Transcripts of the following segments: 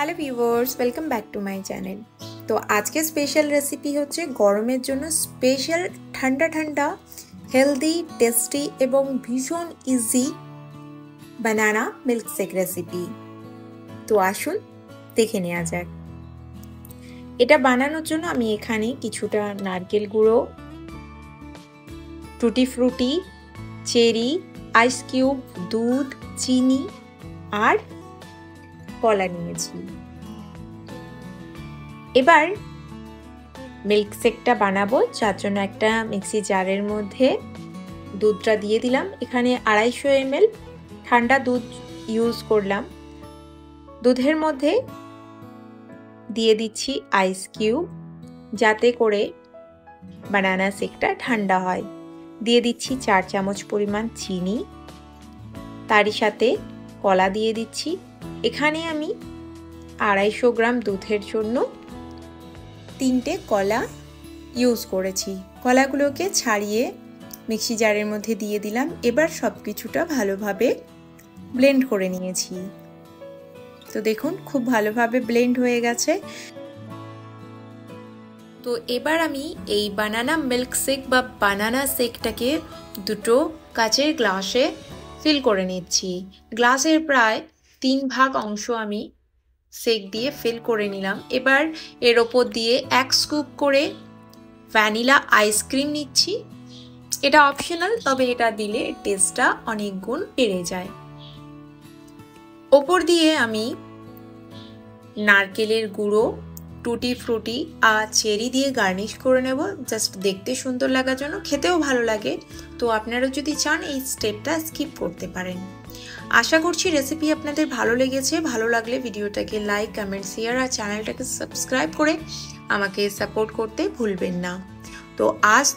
Hello viewers, welcome back to my channel. তো আজকে special recipe হচ্ছে গরমের জন্য স্পেশাল ঠান্ডা ঠান্ডা হেলদি টেস্টি এবং ভীষণ ইজি বানানা মিল্কশেক রেসিপি। তো আসুন দেখে নেওয়া যাক। এটা বানানোর জন্য আমি এখানে কিছুটা নারকেল গুঁড়ো, টুটি ফ্রুটি, চেরি, আইস কিউব, দুধ, চিনি আর কলা নিয়েছি। এবার মিল্কশেকটা বানাবো, যার জন্য একটা মিক্সি জারের মধ্যে দুধটা দিয়ে দিলাম। এখানে 250 ml ঠান্ডা দুধ ইউজ করলাম। দুধের মধ্যে দিয়ে দিচ্ছি আইস কিউব, যাতে করে বানানা শেকটা ঠান্ডা হয়। দিয়ে দিচ্ছি 4 চামচ পরিমাণ চিনি, তারই সাথে কলা দিয়ে দিচ্ছি। এখানে আমি 250 গ্রাম দুধের জন্য 3টে কলা ইউজ করেছি। কলাগুলোকে ছাড়িয়ে মিক্সি জারের মধ্যে দিয়ে দিলাম। এবার সব কিছুটা ভালোভাবে ব্লেন্ড করে নিয়েছি। তো দেখুন খুব ভালোভাবে ব্লেন্ড হয়ে গেছে। তো এবার আমি এই বানানা মিল্কশেক বা বানানা শেকটাকে দুটো কাচের গ্লাসে ফিল করে নিচ্ছি। গ্লাসের প্রায় 3 ভাগ অংশ আমি শেক দিয়ে ফিল করে নিলাম। এবার এর ওপর দিয়ে 1 স্কুপ করে ভ্যানিলা আইসক্রিম নিচ্ছি। এটা অপশনাল, তবে এটা দিলে টেস্টটা অনেক গুণ বেড়ে যায়। ওপর দিয়ে আমি নারকেলের গুঁড়ো, টুটি ফ্রুটি আর চেরি দিয়ে গার্নিশ করে নেব, জাস্ট দেখতে সুন্দর লাগার জন্য, খেতেও ভালো লাগে। তো আপনারা যদি চান এই স্টেপটা স্কিপ করতে পারেন। আশা করছি রেসিপি আপনাদের ভালো লেগেছে। ভালো লাগলে ভিডিওটাকে লাইক, কমেন্ট, শেয়ার আর চ্যানেলটাকে সাবস্ক্রাইব করে আমাকে সাপোর্ট করতে ভুলবেন না। তো আজ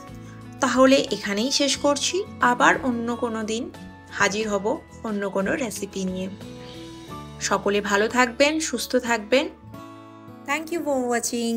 তাহলে এখানেই শেষ করছি। আবার অন্য কোনো দিন হাজির হব অন্য কোনো রেসিপি নিয়ে। সকলে ভালো থাকবেন, সুস্থ থাকবেন। Thank you for watching.